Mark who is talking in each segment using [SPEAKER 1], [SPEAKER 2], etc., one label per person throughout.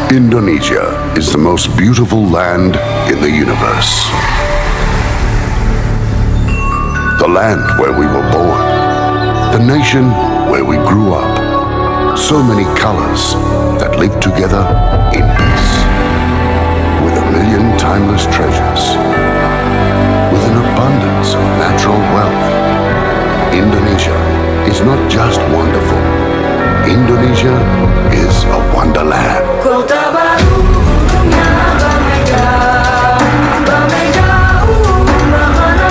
[SPEAKER 1] Indonesia is the most beautiful land in the universe. The land where we were born. The nation where we grew up. So many colors that live together in peace. With a million timeless treasures. With an abundance of natural wealth. Indonesia is not just wonderful. Indonesia is a wonderland.
[SPEAKER 2] Kota baru dunia Bamega mana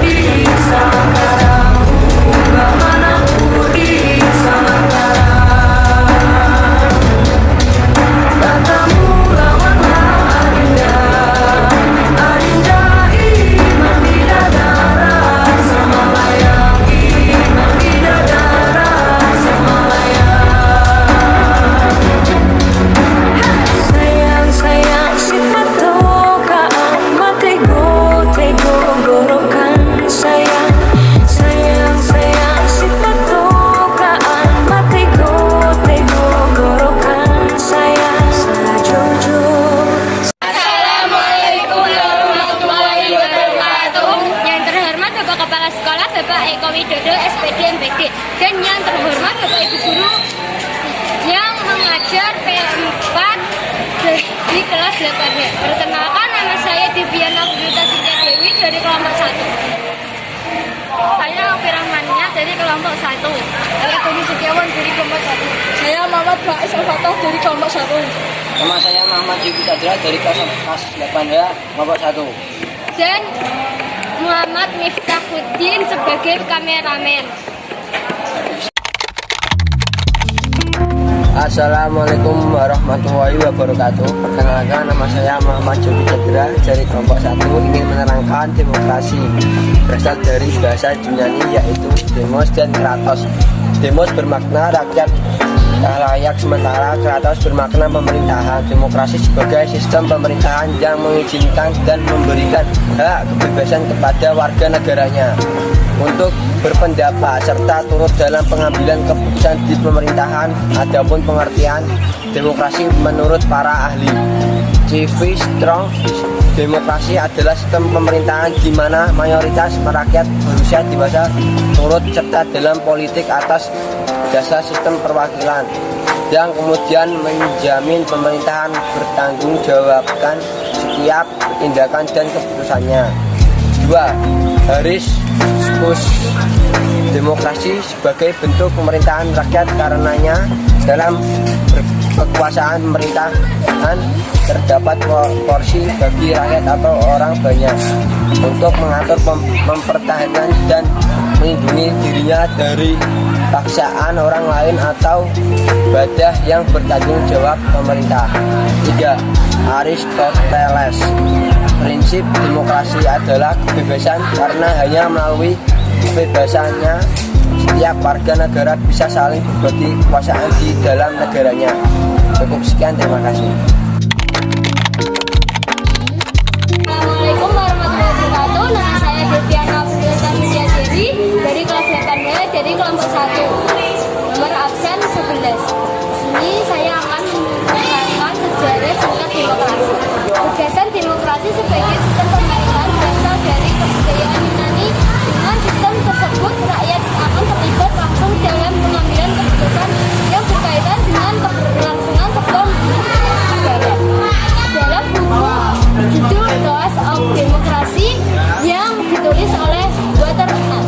[SPEAKER 2] di Samakarang, mana di Samakarang. Katamu lawanlah Adinda iman di darat sama layang, iman di darat sama layang. Sayang si patokaan matego gorokan sayang si patokaan matego gorokan sayang jujur.
[SPEAKER 3] Assalamualaikum warahmatullahi wabarakatuh. Yang terhormat Bapak Kepala Sekolah Bapak Eko Widodo SPD MPD, dan yang terhormat Bapak Ibu Guru yang mengajar P4 di kelas 8B. Perkenalkan, nama saya Diviana Budita Sintia Dewi dari kelompok 1. Saya Opi Rahmania dari kelompok 1. Saya Tony Setiawan dari kelompok 1.
[SPEAKER 4] Saya Muhammad Faiz Al-Fatah dari kelompok 1.
[SPEAKER 5] Nama saya Muhammad Yudi Sadra dari kelas 8H kelompok 1.
[SPEAKER 3] Dan Muhammad Miftahuddin sebagai kameramen.
[SPEAKER 5] Assalamualaikum warahmatullahi wabarakatuh. Perkenalkan, nama saya Muhammad Yudi Sadra dari kelompok 1, ingin menerangkan demokrasi. Berasal dari bahasa Yunani yaitu demos dan kratos. Demos bermakna rakyat layak, sementara kratos bermakna pemerintahan. Demokrasi sebagai sistem pemerintahan yang mengizinkan dan memberikan hak kebebasan kepada warga negaranya untuk berpendapat serta turut dalam pengambilan keputusan di pemerintahan. Adapun pengertian demokrasi menurut para ahli Civis Strong, demokrasi adalah sistem pemerintahan di mana mayoritas rakyat berusia dewasa turut serta dalam politik atas dasar sistem perwakilan yang kemudian menjamin pemerintahan bertanggung jawabkan setiap tindakan dan keputusannya. 2. Harismus demokrasi sebagai bentuk pemerintahan rakyat, karenanya dalam kekuasaan pemerintahan terdapat porsi bagi rakyat atau orang banyak untuk mengatur, mempertahankan dan melindungi dirinya dari paksaan orang lain atau badah yang bertanggung jawab pemerintah. 3. Aristoteles, prinsip demokrasi adalah kebebasan karena hanya melalui kebebasannya setiap warga negara bisa saling berbagi kekuasaan di dalam negaranya. Cukup sekian, terima kasih.
[SPEAKER 3] Assalamualaikum warahmatullahi wabarakatuh. Nama saya Diviana Budita Sintia Dewi dari kelas 8B dari kelompok 1. Nomor absen 11. Sini saya akan menerangkan sejarah singkat demokrasi. Gagasan demokrasi sebagai sistem pemerintahan berasal dari kebudayaan Yunani. Dengan sistem tersebut, rakyat akan terlibat langsung dalam pengambilan keputusan yang berkaitan dengan keberlangsungan sektor negara. Dalam buku judul Laws of Democracy yang ditulis oleh Waterman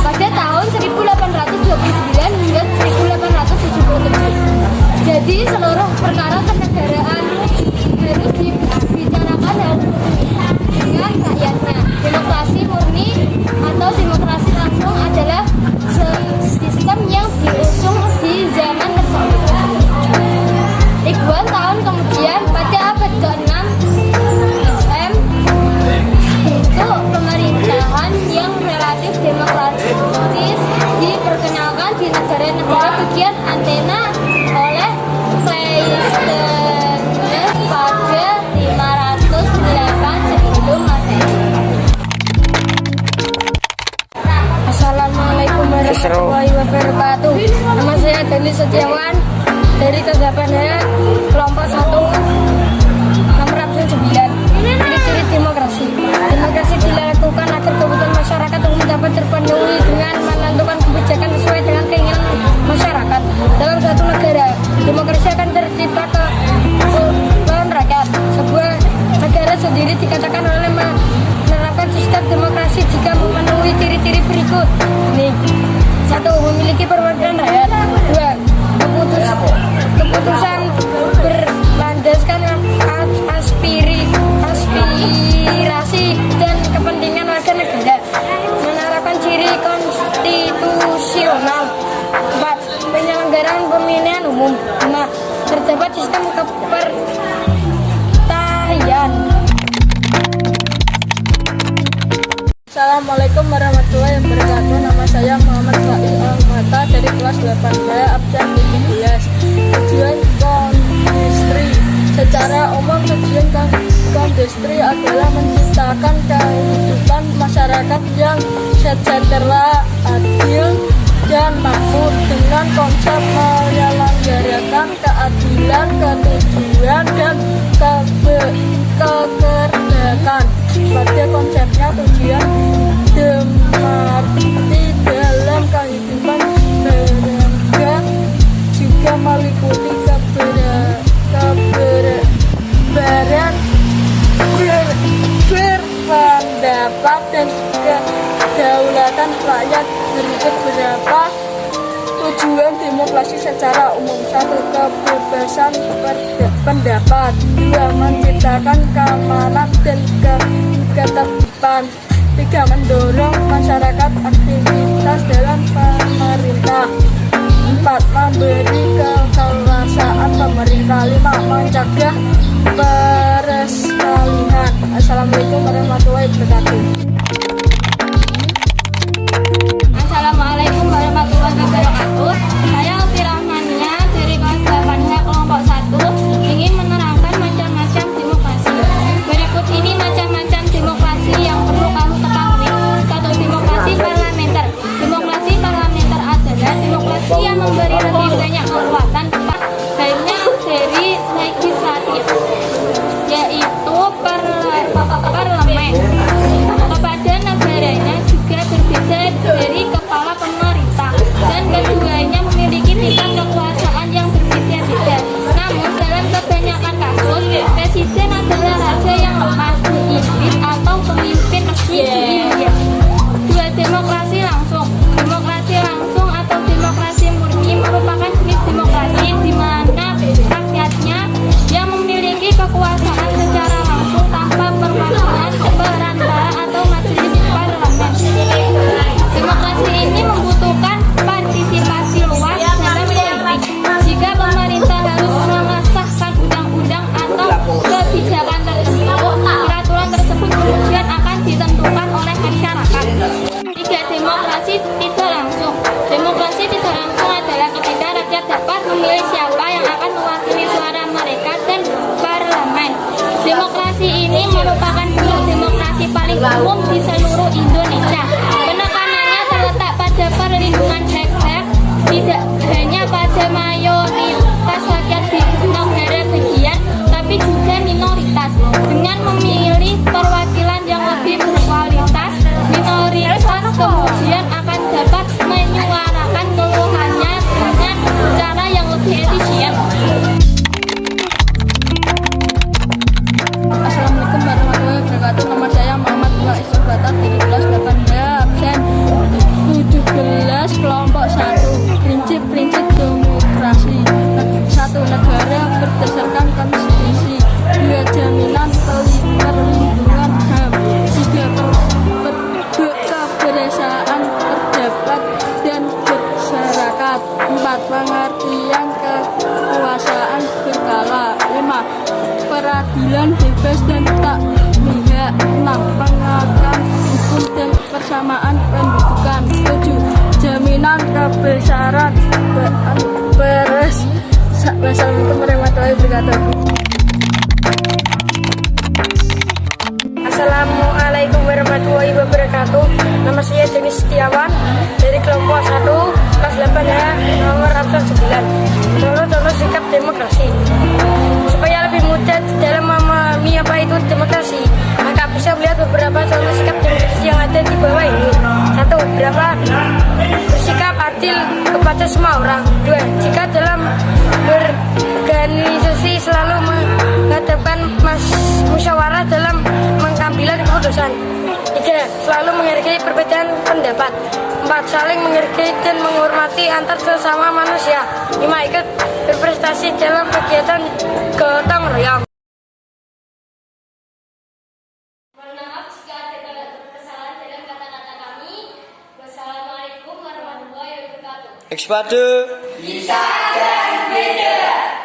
[SPEAKER 3] pada tahun 1829 hingga 1877. Jadi seluruh perkara kenegaraan harus dibicarakan dengan rakyatnya. Demokrasi murni atau demokrasi langsung adalah sistem yang diusung di zaman tersebut. Ribuan tahun kemudian, pada abad ke-6 SM, bentuk pemerintahan yang relatif demokratis diperkenalkan di negara-negara bagian Antena oleh Cleisthenes pada 508 sebelum Masehi. Assalamualaikum warahmatullahi wabarakatuh. Nama saya Dani Setiawan dari kelas 8 kelompok 1 nomor absen 9. Ciri-ciri demokrasi. Demokrasi dilakukan agar kebutuhan masyarakat umum dapat terpenuhi dengan menentukan kebijakan sesuai dengan keinginan masyarakat. Dalam satu negara, demokrasi akan tercipta kebutuhan rakyat. Sebuah negara sendiri dikatakan oleh menerapkan sistem demokrasi jika memenuhi ciri-ciri berikut. Ini 1. Memiliki perwakilan rakyat. 2. Keputusan berlandaskan aspirasi dan kepentingan warga negara, menerapkan ciri konstitusional. 4. Penyelenggaraan pemilihan umum. 5. Terdapat sistem kepartaian.
[SPEAKER 4] Assalamualaikum warahmatullahi wabarakatuh. Nama saya Muhammad Faiz Al-Mata dari kelas 8B absen 17. Tujuan Kondistri. Secara umum tujuan Kondistri adalah menciptakan kehidupan masyarakat yang sejahtera, adil, dan makmur dengan konsep menyelenggarakan keadilan, ketujuan, dan kekerdakan. Pada konsepnya tujuan demati dalam kehidupan beragam juga meliputi berpendapat dan kedaulatan rakyat. Berikut beberapa tujuan demokrasi secara umum. 1. Kebebasan pendapat. 2. Menciptakan keamanan dan ketertiban. 3. Mendorong masyarakat aktivitas dalam pemerintah. 4. Memberi kekuasaan pemerintah. 5. Mencegah perselingkuhan. Assalamualaikum warahmatullahi wabarakatuh.
[SPEAKER 3] Assalamualaikum warahmatullahi wabarakatuh. Saya Alfi Rahmania dari kelas 8 kelompok 1 ingin menerangkan macam-macam demokrasi. Berikut ini macam-macam demokrasi yang perlu kamu ketahui. 1. Demokrasi parlementer. Demokrasi parlementer adalah demokrasi yang memberi lebih banyak kekuatan baiknya dari legislatif, yaitu parlemen. Kepada negaranya juga berbeda dari kepala pemerintah, dan keduanya memiliki tingkat kekuasaan yang berbeda-beda. Namun dalam kebanyakan kasus, presiden adalah raja yang lemah, dipimpin atau pemimpin resmi. 2. Demokrasi langsung. Demokrasi langsung atau demokrasi murni merupakan jenis demokrasi di mana rakyatnya yang memiliki kekuasaan secara langsung tanpa perwakilan perantara atau majelis parlemen. Demokrasi ini membutuhkan partisipasi luas dalam politik. Jika pemerintah harus mengesahkan undang-undang atau kebijakan tersebut, peraturan tersebut kemudian akan ditentukan oleh masyarakat. 3. Demokrasi tidak langsung. Demokrasi tidak langsung adalah ketika rakyat dapat memilih siapa yang akan mewakili suara mereka dan parlemen. Demokrasi ini merupakan bentuk demokrasi paling umum di seluruh Indonesia. Penekanannya terletak pada perlindungan hak-hak, tidak hanya pada mayoritas rakyat di negara bagian, tapi juga minoritas. Dengan memilih perwakilan yang lebih berkualitas, minoritas kemudian akan dapat menyuarakan keluhannya dengan cara yang lebih efisien.
[SPEAKER 4] Assalamualaikum warahmatullahi wabarakatuh. Nama saya Muhammad Faiz Al-Mata dari kelas 8B absen 17 kelompok 1. Prinsip-prinsip demokrasi. 1. Negara berdasarkan konstitusi. 2. Jaminan perlindungan HAM. 3. Kebersamaan pendapat dan masyarakat. 4. Pengertian kekuasaan berkala. 5. Peradilan bebas dan tak memihak. 6. Penegakan hukum dan persamaan pendudukan. 7. Jaminan kebesaran beres. Wassalamualaikum warahmatullahi wabarakatuh.
[SPEAKER 3] Assalamualaikum warahmatullahi wabarakatuh. Nama saya Denis Setiawan dari kelompok 1 kelas 8 nomor absen 9. Contoh-contoh sikap
[SPEAKER 4] berpendapat. 4. Saling menghargai dan menghormati antar sesama manusia. 5. Ikut berprestasi dalam kegiatan gotong royong.
[SPEAKER 3] Mohon maaf jika ada kesalahan dalam kata-kata kami. Wassalamualaikum warahmatullahi wabarakatuh.
[SPEAKER 5] Ekspade
[SPEAKER 3] Bisa dan beda.